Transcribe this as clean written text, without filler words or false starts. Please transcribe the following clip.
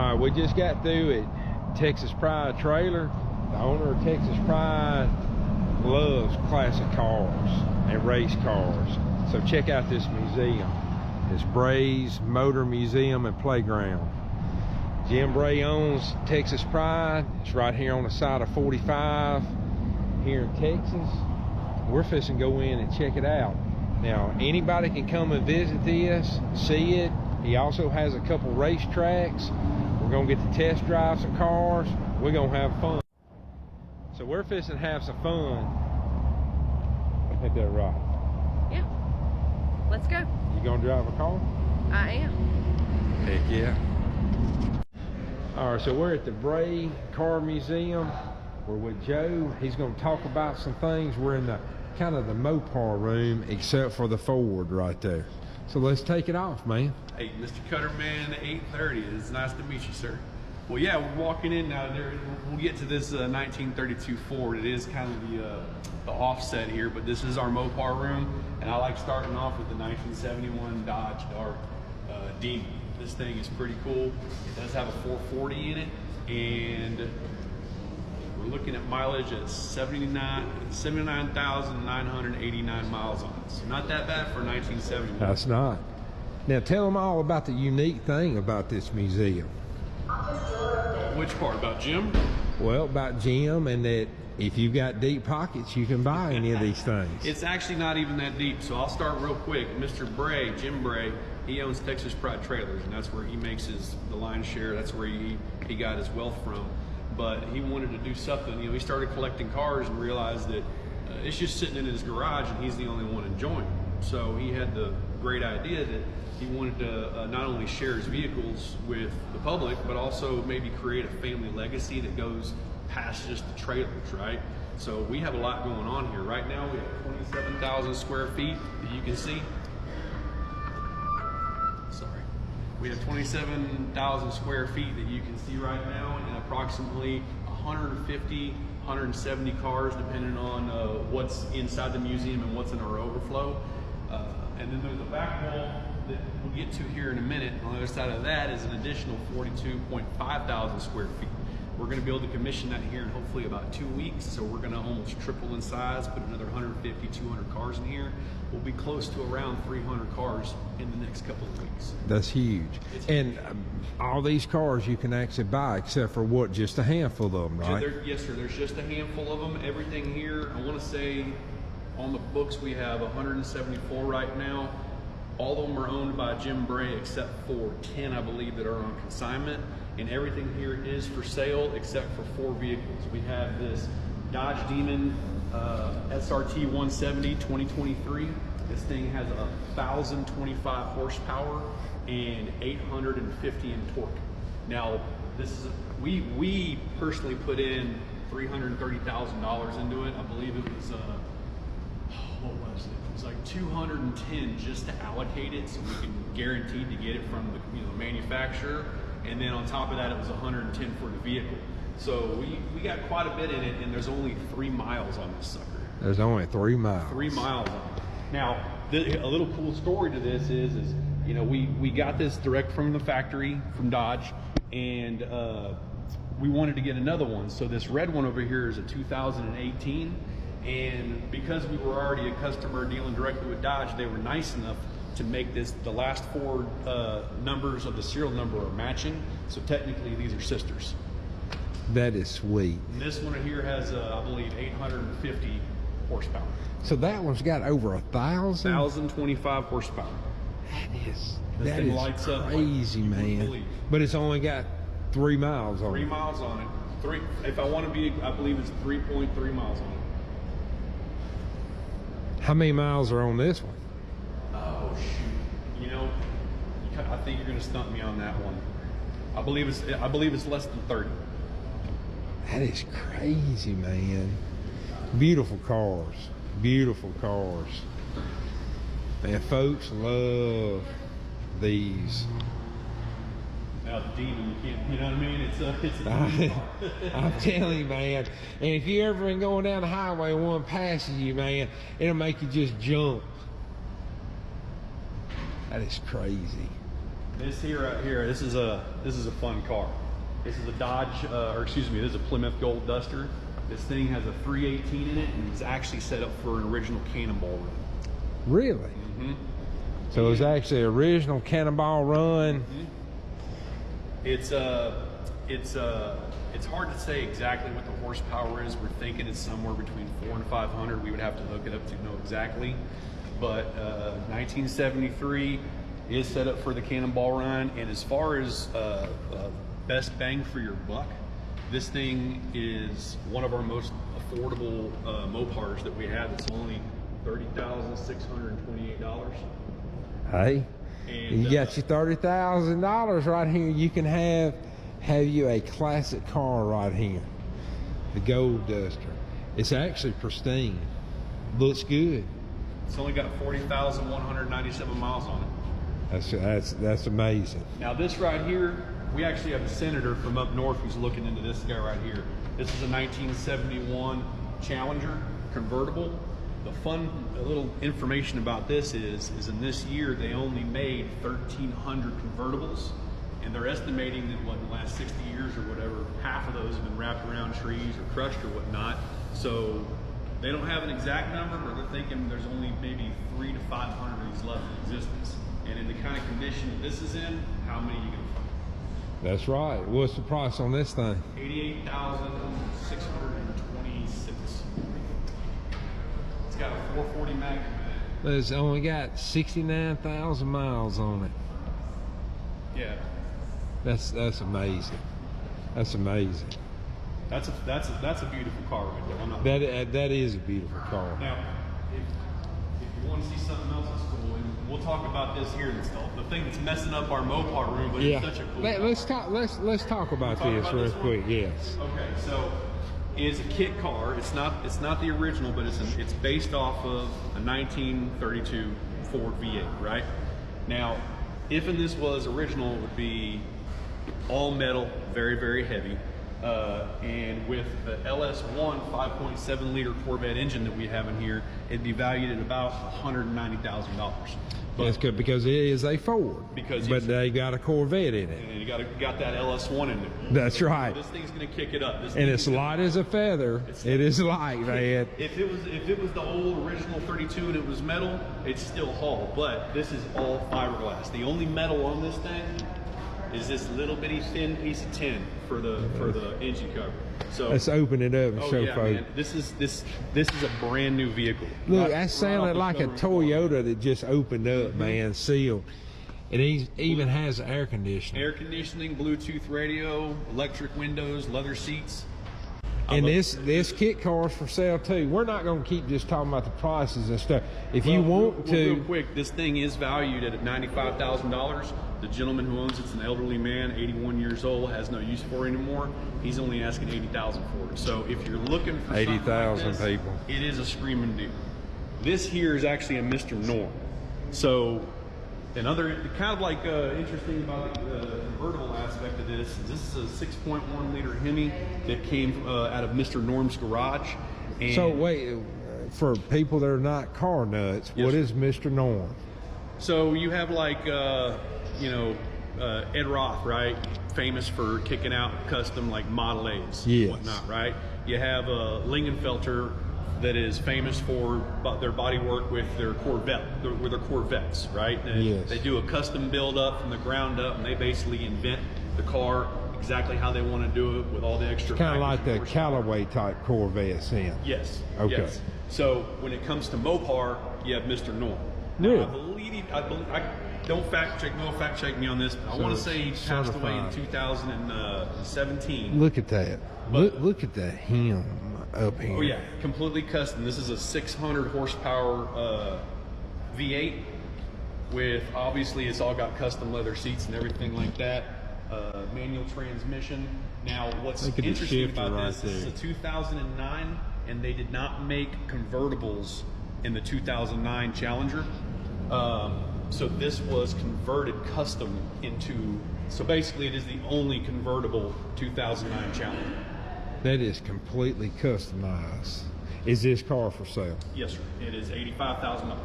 All right, we just got through at Texas Pride Trailer. The owner of Texas Pride loves classic cars and race cars. So check out this museum. It's Bray's Motor Museum and Playground. Jim Bray owns Texas Pride. It's right here on the side of 45 here in Texas. We're fixing to go in and check it out. Now, anybody can come and visit this, see it. He also has a couple race tracks. We're gonna get to test drive some cars. We're gonna have fun. So we're fixing to have some fun. Ain't that right? Yeah. Let's go. You gonna drive a car? I am. Heck yeah. All right, so we're at the Bray Car Museum. We're with Joe. He's gonna talk about some things. We're in the kind of the Mopar room, except for the Ford right there. So let's take it off, man. Hey, Mr. Cutterman, 830. It's nice to meet you, sir. Well, yeah, we're walking in now. We'll get to this 1932 Ford. It is kind of the offset here, but this is our Mopar room, and I like starting off with the 1971 Dodge Dart Demon. This thing is pretty cool. It does have a 440 in it, and we're looking at mileage at 79,989 miles on it. So not that bad for 1971. That's not. Now tell them all about the unique thing about this museum. Which part? About Jim? Well, about Jim, and that if you've got deep pockets, you can buy any of these things. It's actually not even that deep, so I'll start real quick. Mr. Bray, Jim Bray, he owns Texas Pride Trailers, and that's where he makes the lion's share. That's where he got his wealth from. But he wanted to do something. You know, he started collecting cars and realized that it's just sitting in his garage, and he's the only one enjoying it. So he had the great idea that he wanted to not only share his vehicles with the public, but also maybe create a family legacy that goes past just the trailers, right? So we have a lot going on here. Right now we have 27,000 square feet that you can see. Sorry. We have 27,000 square feet that you can see right now, and approximately 150, 170 cars, depending on what's inside the museum and what's in our overflow. And then there's a back wall that we'll get to here in a minute. On the other side of that is an additional 42.5 thousand square feet. We're going to be able to commission that here in hopefully about 2 weeks. So we're going to almost triple in size, put another 150, 200 cars in here. We'll be close to around 300 cars in the next couple of weeks. That's huge. And all these cars you can actually buy, except for what, just a handful of them, right? Yes, sir. There's just a handful of them. Everything here, I want to say on the books we have 174 right now. All of them are owned by Jim Bray except for 10, I believe, that are on consignment. And everything here is for sale except for 4 vehicles. We have this Dodge Demon SRT 170 2023. This thing has 1,025 horsepower and 850 in torque. Now, this is we personally put in $330,000 into it. I believe it was what was it? It was like 210 just to allocate it, so we can guarantee to get it from the manufacturer. And then on top of that, it was 110 for the vehicle. So we got quite a bit in it, and there's only 3 miles on this sucker. There's only 3 miles. 3 miles on it. Now, a little cool story to this is you know, we got this direct from the factory, from Dodge, and we wanted to get another one. So this red one over here is a 2018, and because we were already a customer dealing directly with Dodge, they were nice enough to make this, the last 4 numbers of the serial number are matching, so technically these are sisters. That is sweet. And this one here has, I believe, 850 horsepower. So that one's got over 1,000? 1,025 horsepower. That is lights crazy, up like man. But it's only got 3 miles on it. 3 miles on it. If I want to be, I believe it's 3.3 miles on it. How many miles are on this one? Oh shoot! You know, I think you're going to stump me on that one. I believe it's less than 30. That is crazy, man. Beautiful cars. Beautiful cars. Man, folks love these. Now the Demon, you can't, you know what I mean? It's a I'm telling you, man. And if you ever been going down the highway and one passes you, man, it'll make you just jump. That is crazy. This here right here, this is a fun car. This is a Dodge, or excuse me, this is a Plymouth Gold Duster. This thing has a 318 in it, and it's actually set up for an original Cannonball run. Really? Mm-hmm. So it's actually original Cannonball run. Mm-hmm. It's hard to say exactly what the horsepower is. We're thinking it's somewhere between 400 and 500. We would have to look it up to know exactly. But 1973 is set up for the Cannonball run. And as far as best bang for your buck, this thing is one of our most affordable Mopars that we have. It's only $30,628. Hey, And, you got your $30,000 right here. You can have you a classic car right here, the Gold Duster. It's actually pristine. Looks good. It's only got 40,197 miles on it. That's amazing. Now this right here, we actually have a senator from up north who's looking into this guy right here. This is a 1971 Challenger convertible. The fun little information about this is in this year they only made 1,300 convertibles, and they're estimating that in the last 60 years or whatever, half of those have been wrapped around trees or crushed or whatnot. So they don't have an exact number, but they're thinking there's only maybe 300 to 500 of these left in existence. And in the kind of condition that this is in, how many are you gonna find? That's right. What's the price on this thing? $88,626. It's got a 440 Magnum in it. It's only got 69,000 miles on it. Yeah. That's amazing. That's amazing. That's a beautiful car right there. I'm not. That is a beautiful car. Now, if you want to see something else that's cool, and we'll talk about this here. The thing that's messing up our Mopar room, but Yeah. it's such a cool. Let's talk about Talk this about real this one? quick. Yes. Okay, so it's a kit car. It's not the original, but it's based off of a 1932 Ford V8, right? Now, if this was original, it would be all metal, very, very heavy. And with the LS1 5.7 liter Corvette engine that we have in here, it'd be valued at about $190,000. That's good because it is a Ford. But they got a Corvette in it. And you got that LS1 in there. That's So right. This thing's gonna kick it up. And it's light as a feather. It is light, man. If it was the old original 32 and it was metal, it's still Hull. But this is all fiberglass. The only metal on this thing is this little bitty thin piece of tin for the engine cover. So Let's open it up and show yeah, folks. man. This is a brand new vehicle. Look, Right that sounded off like the a showroom floor. Toyota that just opened up, man, sealed. It even has air conditioning. Air conditioning, Bluetooth radio, electric windows, leather seats. And this kit car is for sale too. We're not going to keep just talking about the prices and stuff. If you want to, real quick, this thing is valued at $95,000. The gentleman who owns it's an elderly man, 81 years old, has no use for it anymore. He's only asking $80,000 for it. So if you're looking for 80,000 like this, people, it is a screaming deal. This here is actually a Mr. Norm. So another kind of like interesting about the convertible aspect of this is a 6.1 liter Hemi that came out of Mr. Norm's garage. And so wait, for people that are not car nuts, Yes, what sir. is Mr. Norm? So you have like, Ed Roth, right? Famous for kicking out custom like Model A's Yes. and whatnot, right? You have Lingenfelter that is famous for their body work with their Corvettes, right? And Yes. They do a custom build up from the ground up, and they basically invent the car exactly how they want to do it with all the extra. Kind of like package the and horsepower. Callaway type Corvettes in. Yes. Okay. Yes. So when it comes to Mopar, you have Mr. Norm. Really? Now, I don't fact check me on this, but I want to say he passed away in certified. 2017. Look at that. But- Look at the hem up here. Oh yeah, completely custom. This is a 600 horsepower V8 with, obviously it's all got custom leather seats and everything like that. Manual transmission. Now what's Look at the interesting shifter about right this is it's a 2009 and they did not make convertibles in the 2009 Challenger. So this was converted custom into, so basically it is the only convertible 2009 Challenger. That is completely customized. Is this car for sale? Yes, sir. It is $85,000.